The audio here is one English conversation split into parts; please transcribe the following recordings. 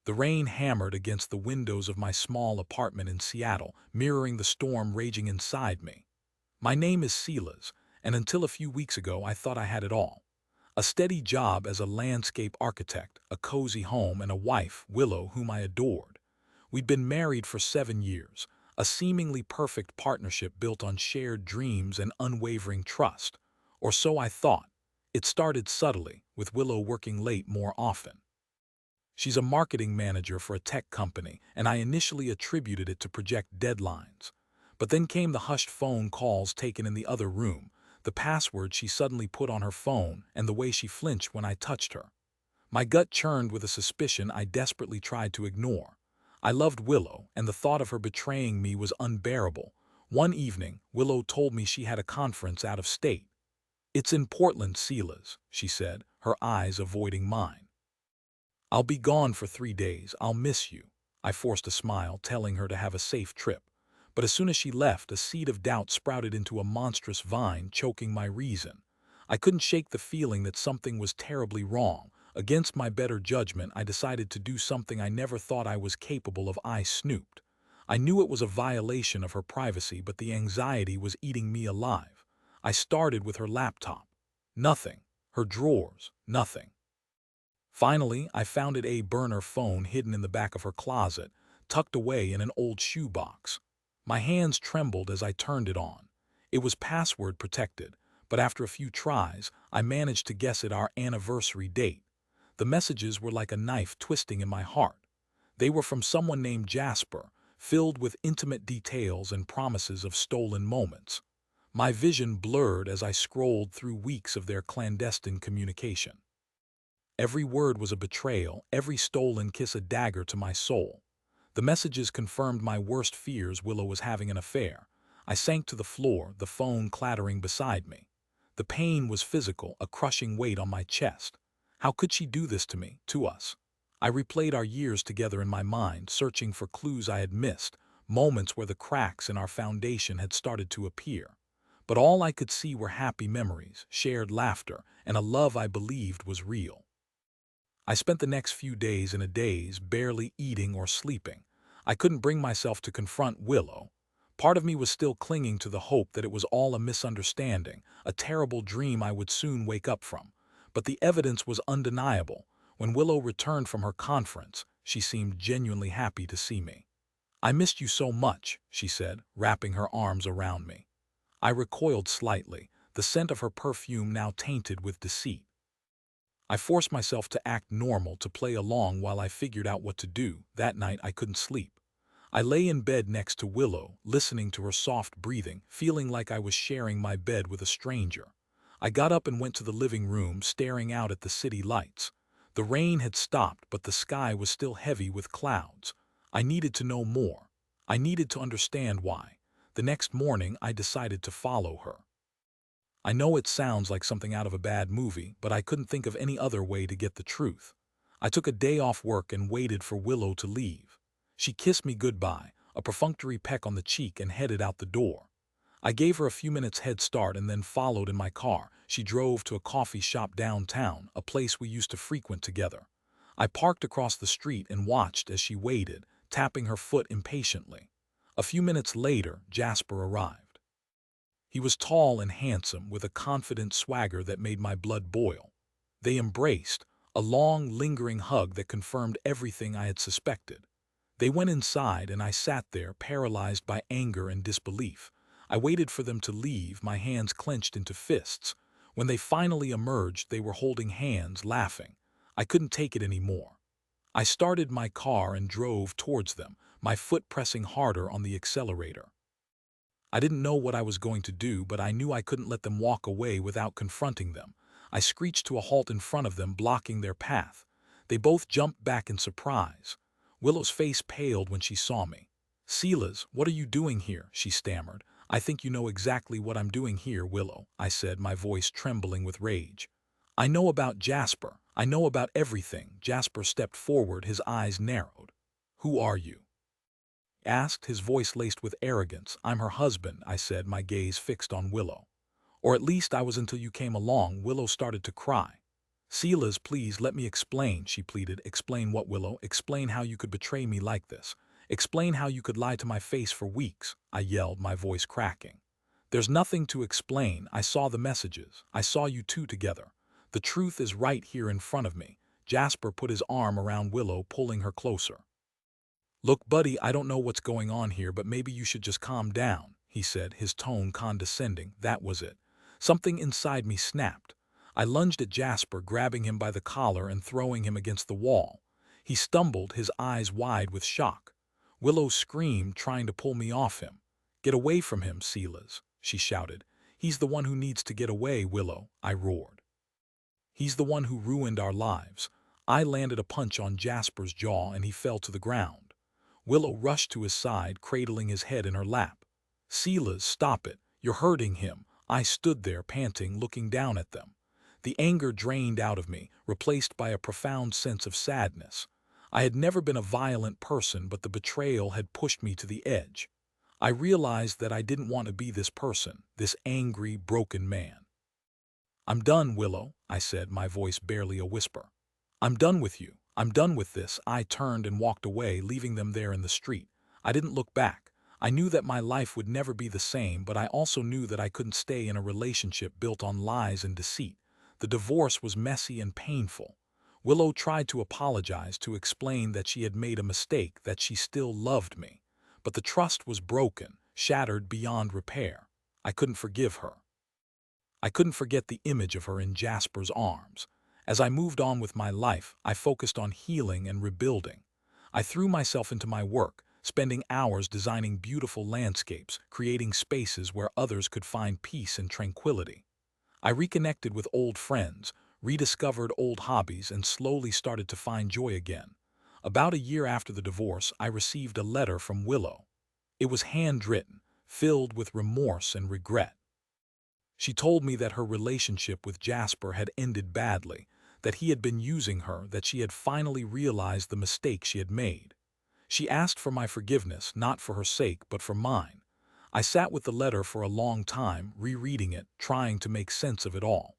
The rain hammered against the windows of my small apartment in Seattle, mirroring the storm raging inside me. My name is Silas, and until a few weeks ago I thought I had it all. A steady job as a landscape architect, a cozy home, and a wife, Willow, whom I adored. We'd been married for 7 years, a seemingly perfect partnership built on shared dreams and unwavering trust. Or so I thought. It started subtly, with Willow working late more often. She's a marketing manager for a tech company, and I initially attributed it to project deadlines. But then came the hushed phone calls taken in the other room, the password she suddenly put on her phone, and the way she flinched when I touched her. My gut churned with a suspicion I desperately tried to ignore. I loved Willow, and the thought of her betraying me was unbearable. One evening, Willow told me she had a conference out of state. "It's in Portland, Silas," she said, her eyes avoiding mine. "I'll be gone for 3 days. I'll miss you." I forced a smile, telling her to have a safe trip. But as soon as she left, a seed of doubt sprouted into a monstrous vine, choking my reason. I couldn't shake the feeling that something was terribly wrong. Against my better judgment, I decided to do something I never thought I was capable of. I snooped. I knew it was a violation of her privacy, but the anxiety was eating me alive. I started with her laptop. Nothing. Her drawers. Nothing. Finally, I found a burner phone hidden in the back of her closet, tucked away in an old shoebox. My hands trembled as I turned it on. It was password protected, but after a few tries, I managed to guess at our anniversary date. The messages were like a knife twisting in my heart. They were from someone named Jasper, filled with intimate details and promises of stolen moments. My vision blurred as I scrolled through weeks of their clandestine communication. Every word was a betrayal, every stolen kiss a dagger to my soul. The messages confirmed my worst fears. Willow was having an affair. I sank to the floor, the phone clattering beside me. The pain was physical, a crushing weight on my chest. How could she do this to me, to us? I replayed our years together in my mind, searching for clues I had missed, moments where the cracks in our foundation had started to appear. But all I could see were happy memories, shared laughter, and a love I believed was real. I spent the next few days in a daze, barely eating or sleeping. I couldn't bring myself to confront Willow. Part of me was still clinging to the hope that it was all a misunderstanding, a terrible dream I would soon wake up from. But the evidence was undeniable. When Willow returned from her conference, she seemed genuinely happy to see me. "I missed you so much," she said, wrapping her arms around me. I recoiled slightly, the scent of her perfume now tainted with deceit. I forced myself to act normal, to play along while I figured out what to do. That night I couldn't sleep. I lay in bed next to Willow, listening to her soft breathing, feeling like I was sharing my bed with a stranger. I got up and went to the living room, staring out at the city lights. The rain had stopped, but the sky was still heavy with clouds. I needed to know more. I needed to understand why. The next morning I decided to follow her. I know it sounds like something out of a bad movie, but I couldn't think of any other way to get the truth. I took a day off work and waited for Willow to leave. She kissed me goodbye, a perfunctory peck on the cheek, and headed out the door. I gave her a few minutes head start and then followed in my car. She drove to a coffee shop downtown, a place we used to frequent together. I parked across the street and watched as she waited, tapping her foot impatiently. A few minutes later, Jasper arrived. He was tall and handsome, with a confident swagger that made my blood boil. They embraced, a long, lingering hug that confirmed everything I had suspected. They went inside, and I sat there, paralyzed by anger and disbelief. I waited for them to leave, my hands clenched into fists. When they finally emerged, they were holding hands, laughing. I couldn't take it anymore. I started my car and drove towards them, my foot pressing harder on the accelerator. I didn't know what I was going to do, but I knew I couldn't let them walk away without confronting them. I screeched to a halt in front of them, blocking their path. They both jumped back in surprise. Willow's face paled when she saw me. "Silas, what are you doing here?" she stammered. "I think you know exactly what I'm doing here, Willow," I said, my voice trembling with rage. "I know about Jasper. I know about everything." Jasper stepped forward, his eyes narrowed. "Who are you?" asked, his voice laced with arrogance. "I'm her husband," I said, my gaze fixed on Willow. "Or at least I was until you came along." Willow started to cry. Silas, please let me explain, she pleaded. Explain what, Willow? Explain how you could betray me like this. Explain how you could lie to my face for weeks, I yelled, my voice cracking. There's nothing to explain. I saw the messages. I saw you two together. The truth is right here in front of me. Jasper put his arm around Willow, pulling her closer. Look, buddy, I don't know what's going on here, but maybe you should just calm down, he said, his tone condescending. That was it. Something inside me snapped. I lunged at Jasper, grabbing him by the collar and throwing him against the wall. He stumbled, his eyes wide with shock. Willow screamed, trying to pull me off him. Get away from him, Silas, she shouted. He's the one who needs to get away, Willow, I roared. He's the one who ruined our lives. I landed a punch on Jasper's jaw and he fell to the ground. Willow rushed to his side, cradling his head in her lap. Silas, stop it. You're hurting him. I stood there, panting, looking down at them. The anger drained out of me, replaced by a profound sense of sadness. I had never been a violent person, but the betrayal had pushed me to the edge. I realized that I didn't want to be this person, this angry, broken man. I'm done, Willow, I said, my voice barely a whisper. I'm done with you. I'm done with this. I turned and walked away, leaving them there in the street. I didn't look back. I knew that my life would never be the same, but I also knew that I couldn't stay in a relationship built on lies and deceit. The divorce was messy and painful. Willow tried to apologize, to explain that she had made a mistake, that she still loved me. But the trust was broken, shattered beyond repair. I couldn't forgive her. I couldn't forget the image of her in Jasper's arms. As I moved on with my life, I focused on healing and rebuilding. I threw myself into my work, spending hours designing beautiful landscapes, creating spaces where others could find peace and tranquility. I reconnected with old friends, rediscovered old hobbies, and slowly started to find joy again. About a year after the divorce, I received a letter from Willow. It was handwritten, filled with remorse and regret. She told me that her relationship with Jasper had ended badly, that he had been using her, that she had finally realized the mistake she had made. She asked for my forgiveness, not for her sake, but for mine. I sat with the letter for a long time, rereading it, trying to make sense of it all.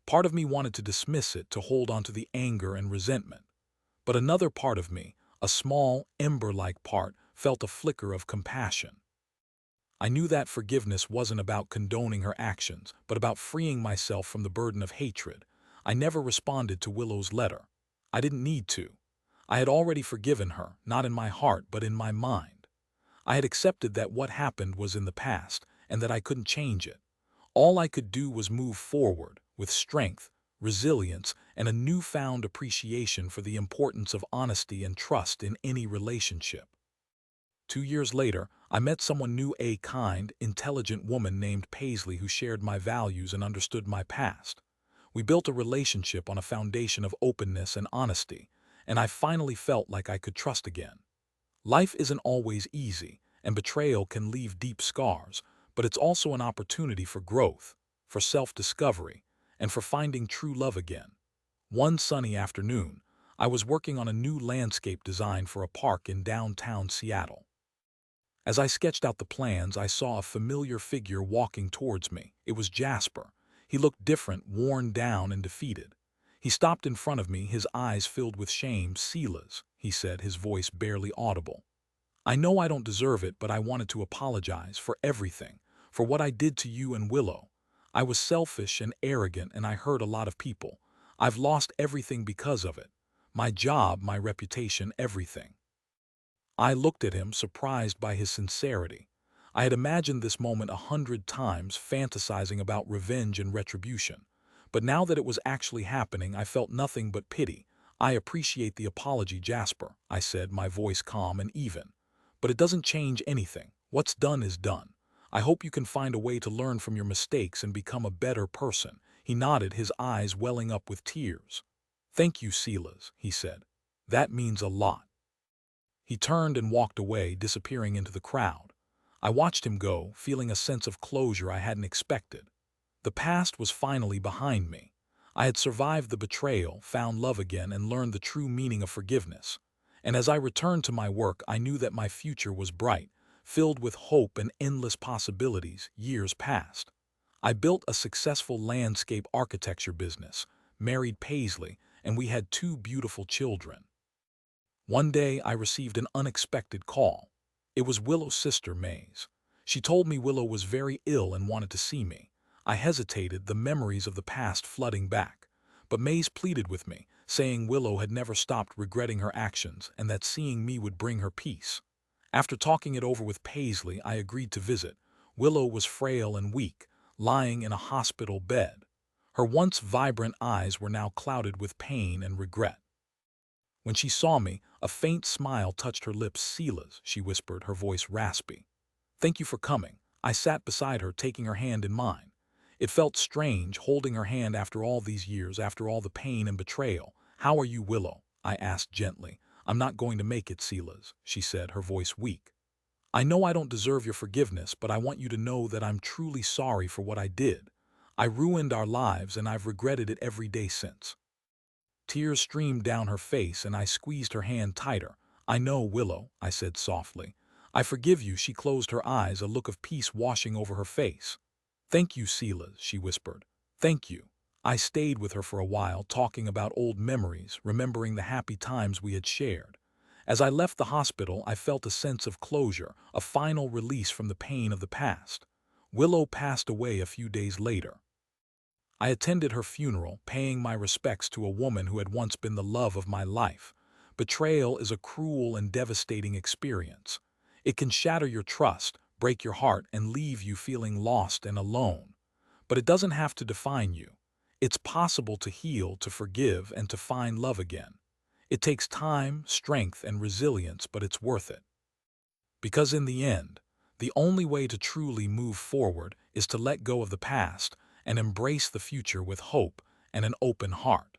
Part of me wanted to dismiss it, to hold on to the anger and resentment. But another part of me, a small, ember-like part, felt a flicker of compassion. I knew that forgiveness wasn't about condoning her actions, but about freeing myself from the burden of hatred. I never responded to Willow's letter. I didn't need to. I had already forgiven her, not in my heart, but in my mind. I had accepted that what happened was in the past, and that I couldn't change it. All I could do was move forward, with strength, resilience, and a newfound appreciation for the importance of honesty and trust in any relationship. 2 years later, I met someone new, a kind, intelligent woman named Paisley who shared my values and understood my past. We built a relationship on a foundation of openness and honesty, and I finally felt like I could trust again. Life isn't always easy, and betrayal can leave deep scars, but it's also an opportunity for growth, for self-discovery, and for finding true love again. One sunny afternoon, I was working on a new landscape design for a park in downtown Seattle. As I sketched out the plans, I saw a familiar figure walking towards me. It was Jasper. He looked different, worn down and defeated. He stopped in front of me, his eyes filled with shame. "Silas," he said, his voice barely audible. "I know I don't deserve it, but I wanted to apologize for everything, for what I did to you and Willow. I was selfish and arrogant, and I hurt a lot of people. I've lost everything because of it. My job, my reputation, everything." I looked at him, surprised by his sincerity. I had imagined this moment 100 times, fantasizing about revenge and retribution. But now that it was actually happening, I felt nothing but pity. "I appreciate the apology, Jasper," I said, my voice calm and even. "But it doesn't change anything. What's done is done. I hope you can find a way to learn from your mistakes and become a better person." He nodded, his eyes welling up with tears. "Thank you, Silas," he said. "That means a lot." He turned and walked away, disappearing into the crowd. I watched him go, feeling a sense of closure I hadn't expected. The past was finally behind me. I had survived the betrayal, found love again, and learned the true meaning of forgiveness. And as I returned to my work, I knew that my future was bright, filled with hope and endless possibilities. Years passed. I built a successful landscape architecture business, married Paisley, and we had two beautiful children. One day I received an unexpected call. It was Willow's sister, Mays. She told me Willow was very ill and wanted to see me. I hesitated, the memories of the past flooding back. But Mays pleaded with me, saying Willow had never stopped regretting her actions and that seeing me would bring her peace. After talking it over with Paisley, I agreed to visit. Willow was frail and weak, lying in a hospital bed. Her once vibrant eyes were now clouded with pain and regret. When she saw me, a faint smile touched her lips. "Silas," she whispered, her voice raspy. "Thank you for coming." I sat beside her, taking her hand in mine. It felt strange, holding her hand after all these years, after all the pain and betrayal. "How are you, Willow?" I asked gently. "I'm not going to make it, Silas," she said, her voice weak. "I know I don't deserve your forgiveness, but I want you to know that I'm truly sorry for what I did. I ruined our lives, and I've regretted it every day since." Tears streamed down her face, and I squeezed her hand tighter. "I know, Willow," I said softly. "I forgive you." She closed her eyes, a look of peace washing over her face. "Thank you, Silas," she whispered. "Thank you." I stayed with her for a while, talking about old memories, remembering the happy times we had shared. As I left the hospital, I felt a sense of closure, a final release from the pain of the past. Willow passed away a few days later. I attended her funeral, paying my respects to a woman who had once been the love of my life. Betrayal is a cruel and devastating experience. It can shatter your trust, break your heart, and leave you feeling lost and alone. But it doesn't have to define you. It's possible to heal, to forgive, and to find love again. It takes time, strength, and resilience, but it's worth it. Because in the end, the only way to truly move forward is to let go of the past and embrace the future with hope and an open heart.